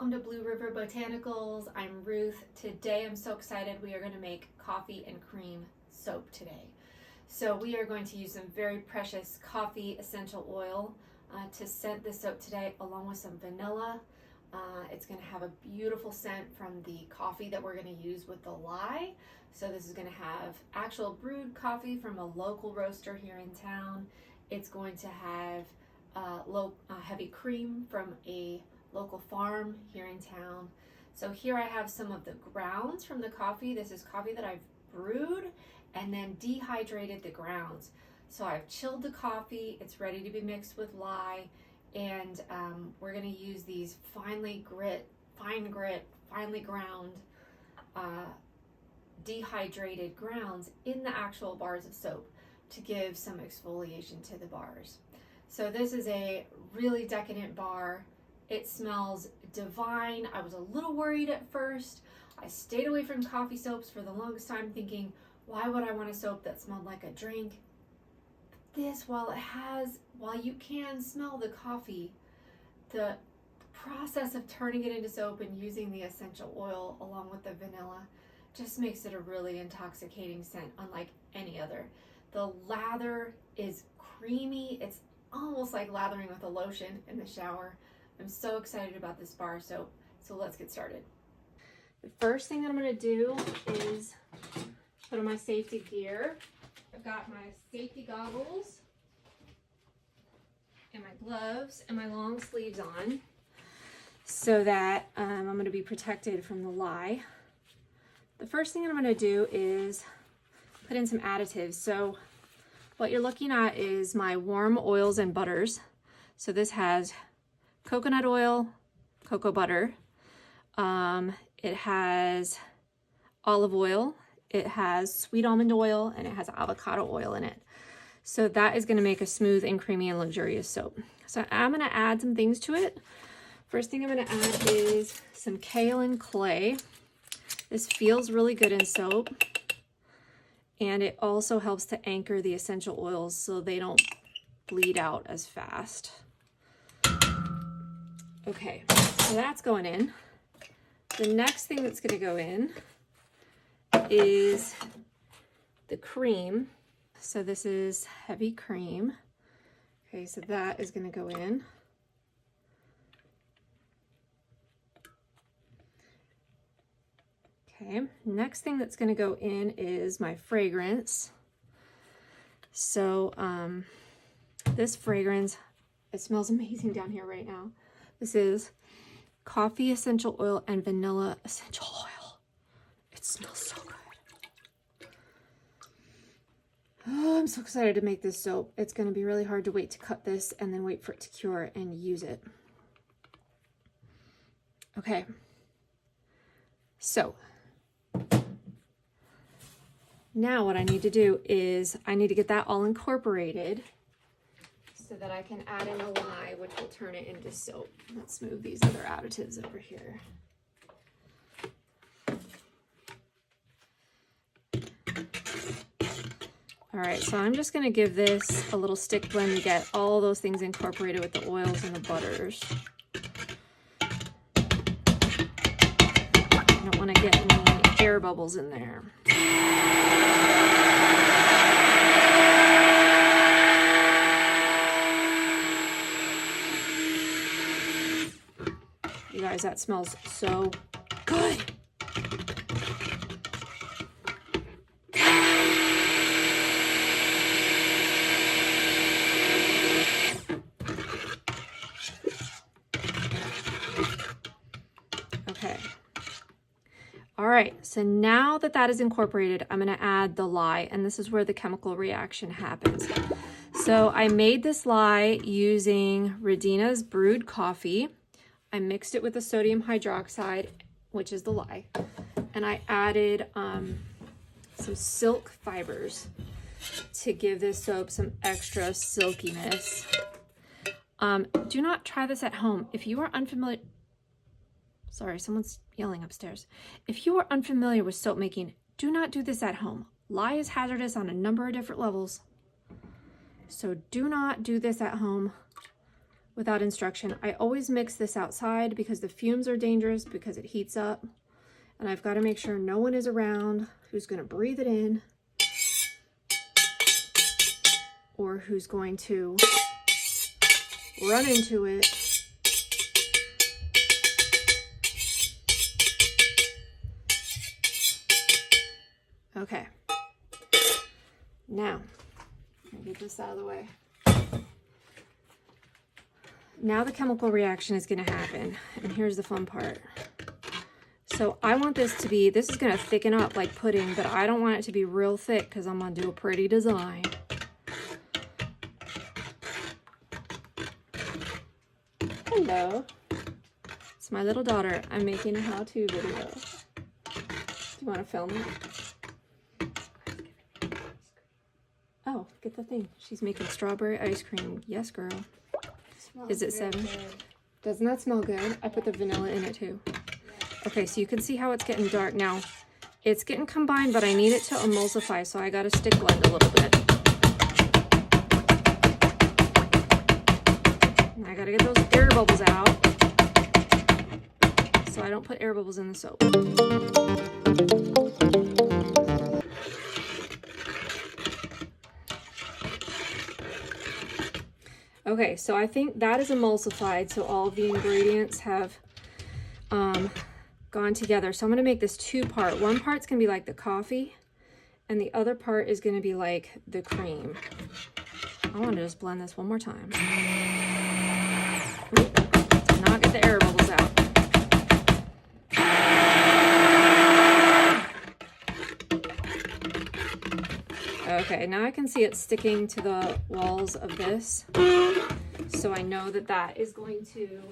welcome to Blue River Botanicals. I'm Ruth. Today I'm so excited. We are going to make coffee and cream soap today. So we are going to use some very precious coffee essential oil to scent the soap today, along with some vanilla. It's going to have a beautiful scent from the coffee that we're going to use with the lye. So this is going to have actual brewed coffee from a local roaster here in town. It's going to have heavy cream from a local farm here in town. So here I have some of the grounds from the coffee. This is coffee that I've brewed and then dehydrated the grounds. So I've chilled the coffee, it's ready to be mixed with lye, and we're going to use these finely ground dehydrated grounds in the actual bars of soap to give some exfoliation to the bars. So this is a really decadent bar. It smells divine. I was a little worried at first. I stayed away from coffee soaps for the longest time thinking, why would I want a soap that smelled like a drink? But this, while you can smell the coffee, the process of turning it into soap and using the essential oil along with the vanilla just makes it a really intoxicating scent, unlike any other. The lather is creamy. It's almost like lathering with a lotion in the shower. I'm so excited about this bar soap, so let's get started. The first thing that I'm going to do is put on my safety gear. I've got my safety goggles and my gloves and my long sleeves on so that I'm going to be protected from the lye. The first thing that I'm going to do is put in some additives. So what you're looking at is my warm oils and butters. So this has coconut oil, cocoa butter, it has olive oil, it has sweet almond oil, and it has avocado oil in it. So that is going to make a smooth and creamy and luxurious soap. So I'm going to add some things to it. First thing I'm going to add is some kaolin clay. This feels really good in soap, and it also helps to anchor the essential oils so they don't bleed out as fast. Okay, so that's going in. The next thing that's going to go in is the cream. So this is heavy cream. Okay, so that is going to go in. Okay, next thing that's going to go in is my fragrance. So this fragrance, it smells amazing down here right now. This is coffee essential oil and vanilla essential oil. It smells so good. Oh, I'm so excited to make this soap. It's going to be really hard to wait to cut this and then wait for it to cure and use it. Okay. So now what I need to do is I need to get that all incorporated so that I can add in the lye, which will turn it into soap. Let's move these other additives over here. All right, so I'm just gonna give this a little stick blend to get all those things incorporated with the oils and the butters. I don't wanna get any air bubbles in there. You guys, that smells so good. Okay. All right, so now that that is incorporated, I'm going to add the lye, and this is where the chemical reaction happens. So I made this lye using Radina's brewed coffee. I mixed it with the sodium hydroxide, which is the lye, and I added some silk fibers to give this soap some extra silkiness. Do not try this at home. If you are unfamiliar, sorry, someone's yelling upstairs. If you are unfamiliar with soap making, do not do this at home. Lye is hazardous on a number of different levels. So do not do this at home without instruction. I always mix this outside because the fumes are dangerous because it heats up. And I've got to make sure no one is around who's going to breathe it in or who's going to run into it. Okay. Now, get this out of the way. Now the chemical reaction is going to happen, and here's the fun part. So I want this to be, this is going to thicken up like pudding, but I don't want it to be real thick because I'm going to do a pretty design. Hello. It's my little daughter. I'm making a how-to video. Do you want to film it? Oh, get the thing. She's making strawberry ice cream. Yes, girl. Is it 7? Good. Doesn't that smell good? I put the vanilla in it too. Okay, so you can see how it's getting dark now. It's getting combined, but I need it to emulsify, so I got to stick blend a little bit. And I got to get those air bubbles out so I don't put air bubbles in the soap. Okay, so I think that is emulsified, so all of the ingredients have gone together. So I'm going to make this 2-part. One part's going to be like the coffee, and the other part is going to be like the cream. I want to just blend this one more time. Ooh, do not get the air bubbles out. Okay, now I can see it sticking to the walls of this. So I know that that is going to,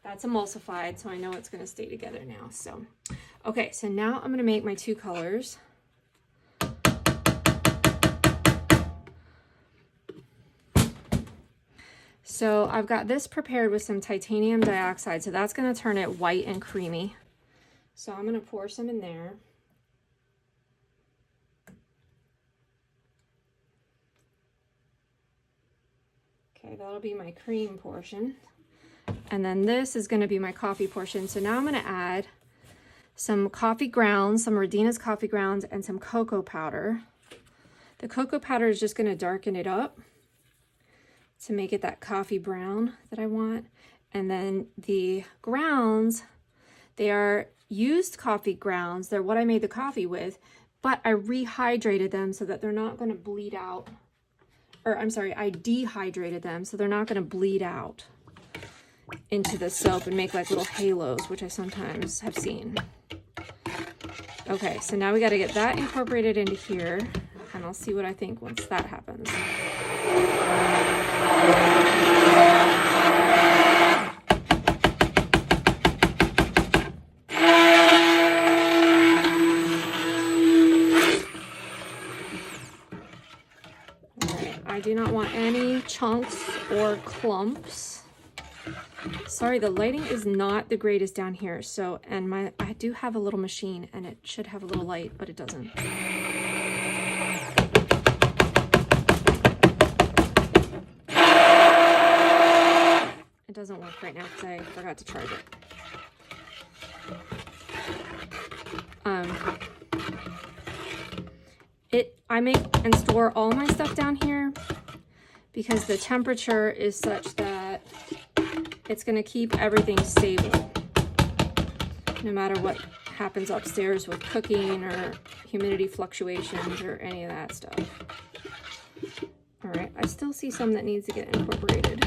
that's emulsified, so I know it's going to stay together now. So, okay, so now I'm going to make my 2 colors. So I've got this prepared with some titanium dioxide, so that's going to turn it white and creamy. So I'm going to pour some in there. Okay, that'll be my cream portion. And then this is going to be my coffee portion. So now I'm going to add some coffee grounds, some Radina's coffee grounds, and some cocoa powder. The cocoa powder is just going to darken it up to make it that coffee brown that I want. And then the grounds, they are used coffee grounds. They're what I made the coffee with, but I rehydrated them so that they're not going to bleed out. Or I'm sorry, I dehydrated them so they're not going to bleed out into the soap and make like little halos, which I sometimes have seen. Okay, so now we got to get that incorporated into here, and I'll see what I think once that happens. I do not want any chunks or clumps. Sorry, the lighting is not the greatest down here. So, and I do have a little machine and it should have a little light, but it doesn't. It doesn't work right now because I forgot to charge it. I make and store all my stuff down here because the temperature is such that it's going to keep everything stable no matter what happens upstairs with cooking or humidity fluctuations or any of that stuff. All right, I still see some that needs to get incorporated.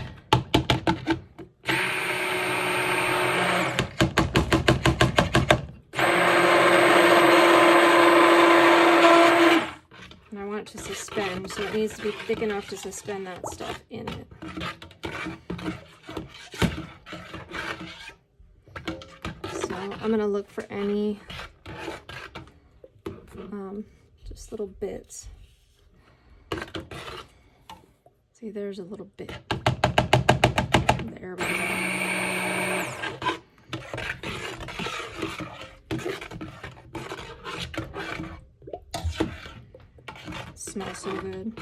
To suspend, so it needs to be thick enough to suspend that stuff in it. So I'm going to look for any just little bits. See, there's a little bit. The air bubbles out. Smells so good.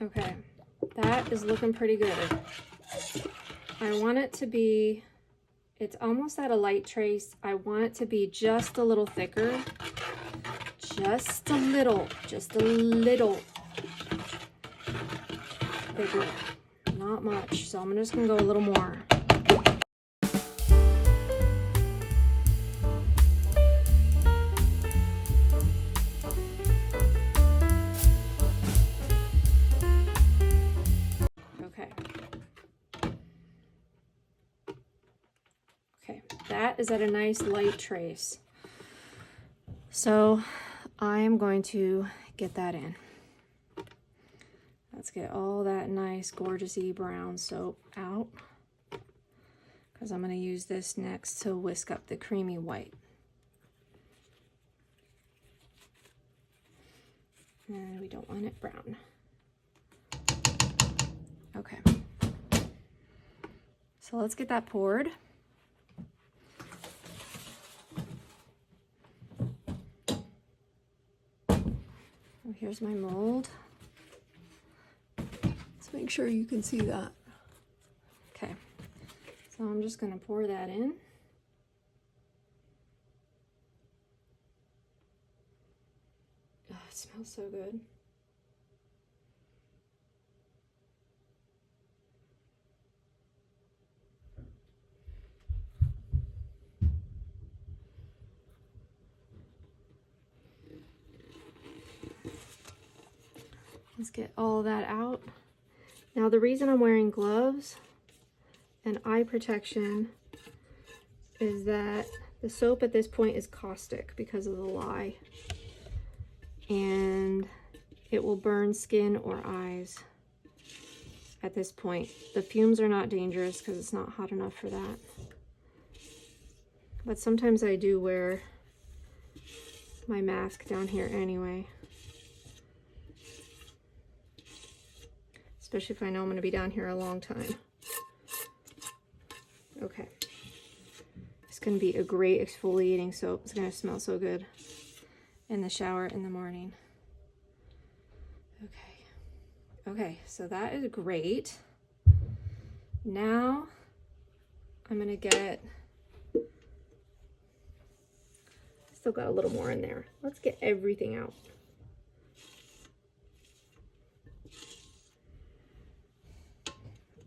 Okay, that is looking pretty good. I want it to be, it's almost at a light trace. I want it to be just a little thicker. Just a little bigger. Not much, so I'm just gonna go a little more. Okay, that is at a nice light trace. So I am going to get that in. Let's get all that nice, gorgeousy brown soap out, because I'm going to use this next to whisk up the creamy white. And we don't want it brown. Okay. So let's get that poured. Here's my mold. Let's make sure you can see that. Okay, so I'm just gonna pour that in. Oh, it smells so good. Let's get all that out. Now the reason I'm wearing gloves and eye protection is that the soap at this point is caustic because of the lye, and it will burn skin or eyes at this point. The fumes are not dangerous because it's not hot enough for that. But sometimes I do wear my mask down here anyway. Especially if I know I'm going to be down here a long time. Okay. It's going to be a great exfoliating soap. It's going to smell so good in the shower in the morning. Okay. Okay, so that is great. Now I'm going to get, still got a little more in there. Let's get everything out.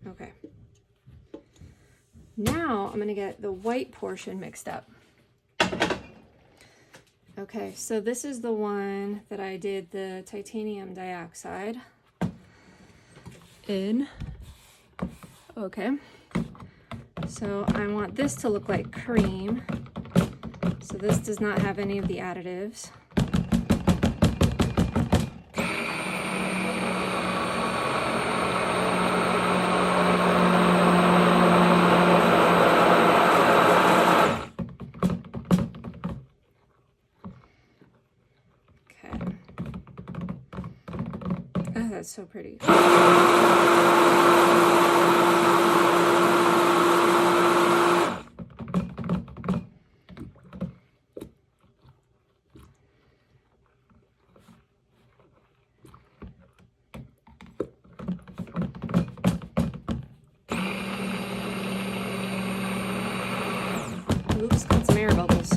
Okay. Now I'm going to get the white portion mixed up. Okay, so this is the one that I did the titanium dioxide in. Okay. So I want this to look like cream. So this does not have any of the additives. That's so pretty. Oops, got some air bubbles.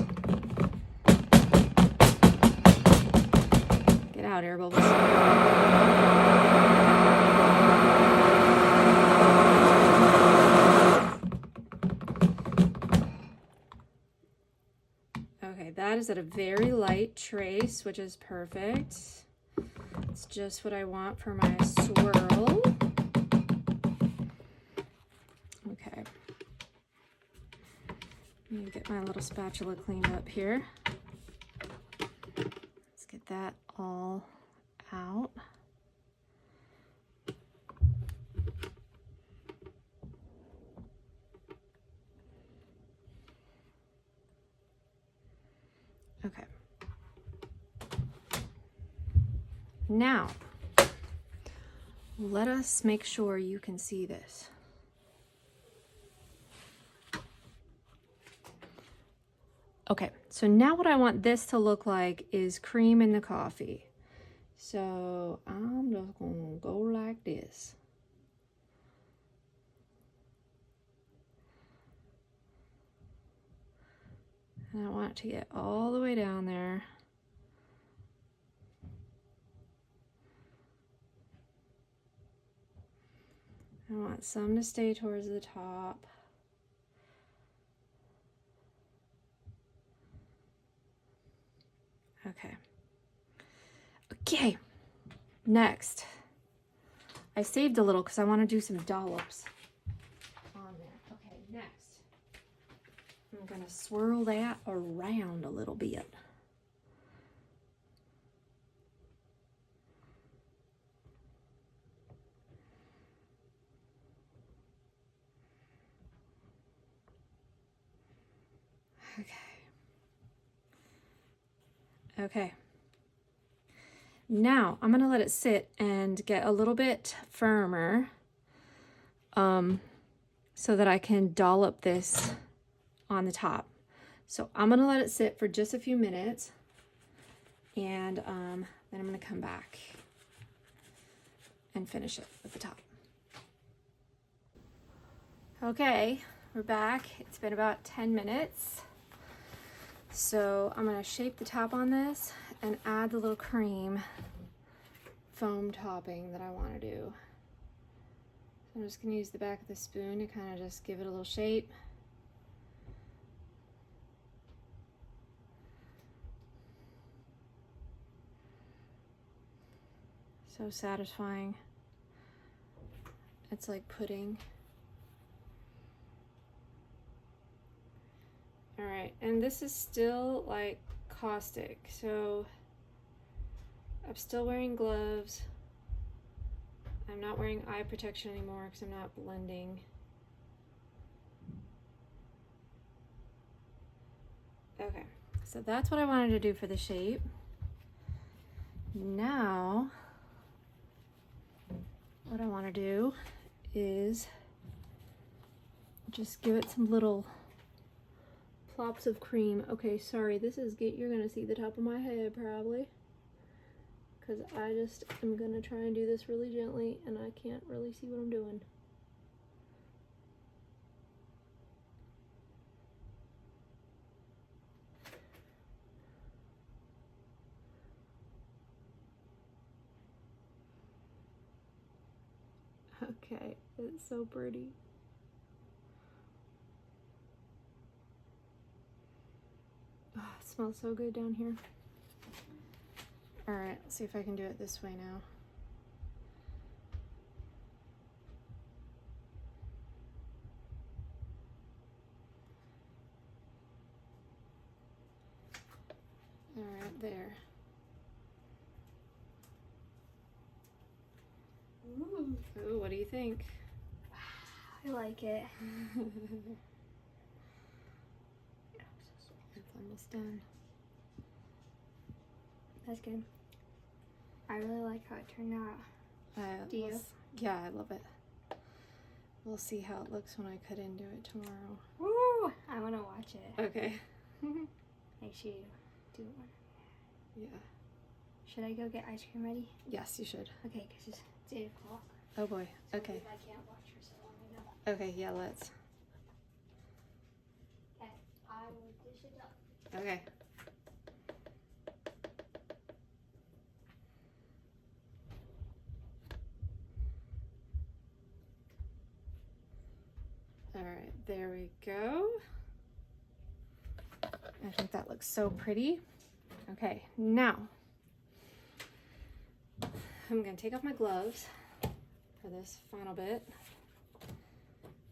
Get out, air bubbles. Okay, that is at a very light trace, which is perfect. It's just what I want for my swirl. Okay. Let me get my little spatula cleaned up here. Let's get that all out. Okay. Now, let us make sure you can see this. Okay, so now what I want this to look like is cream in the coffee. So I'm just gonna go like this. And I want it to get all the way down there. I want some to stay towards the top. Okay. Okay, next. I saved a little because I want to do some dollops on there. Okay, next. I'm going to swirl that around a little bit. Okay. Okay. Now I'm going to let it sit and get a little bit firmer so that I can dollop this on the top. So I'm going to let it sit for just a few minutes, and then I'm going to come back and finish it at the top. Okay, we're back. It's been about 10 minutes. So I'm going to shape the top on this and add the little cream foam topping that I want to do. So I'm just going to use the back of the spoon to kind of just give it a little shape. So satisfying. It's like pudding. All right, and this is still like caustic, so I'm still wearing gloves. I'm not wearing eye protection anymore because I'm not blending. Okay, so that's what I wanted to do for the shape. Now, what I want to do is just give it some little plops of cream. Okay, sorry, this is you're gonna see the top of my head probably, because I just am gonna try and do this really gently and I can't really see what I'm doing. Okay, it's so pretty. Oh, it smells so good down here. All right, let's see if I can do it this way now. All right, there. Ooh, what do you think? I like it. It's almost done. That's good. I really like how it turned out. Do you? Yeah, I love it. We'll see how it looks when I cut into it tomorrow. Woo! I want to watch it. Okay. Make sure you do one. Yeah. Should I go get ice cream ready? Yes, you should. Okay, because it's 8 o'clock. Oh boy. So Okay. I can't watch for so long, I know. Okay, yeah, let's. Okay, I will dish it up. Okay. All right, there we go. I think that looks so pretty. Okay, now I'm gonna take off my gloves for this final bit.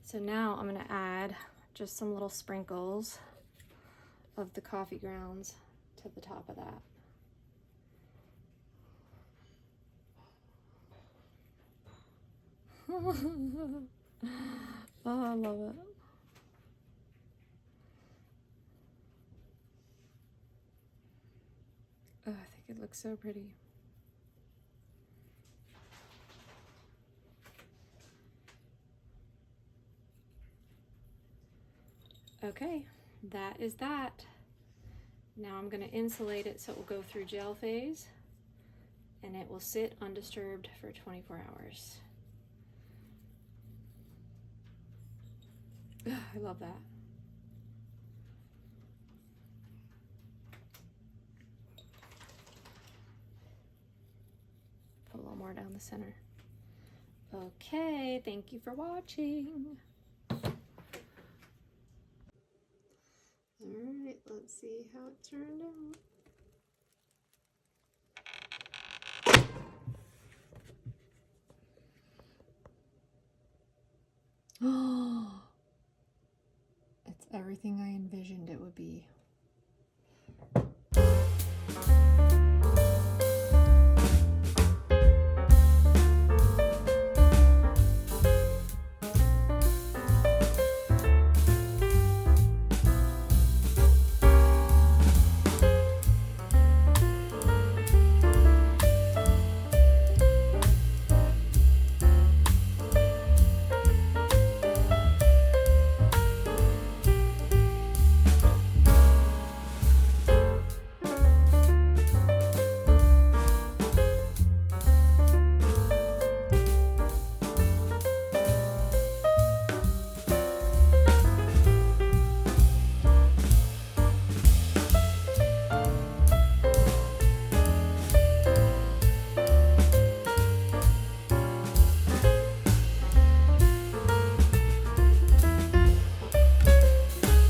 So now I'm gonna add just some little sprinkles of the coffee grounds to the top of that. Oh, I love it. Oh, I think it looks so pretty. Okay, that is that. Now I'm going to insulate it so it will go through gel phase, and it will sit undisturbed for 24 hours. I love that. Put a little more down the center. Okay, thank you for watching. Alright, let's see how it turned out. Oh, it's everything I envisioned it would be.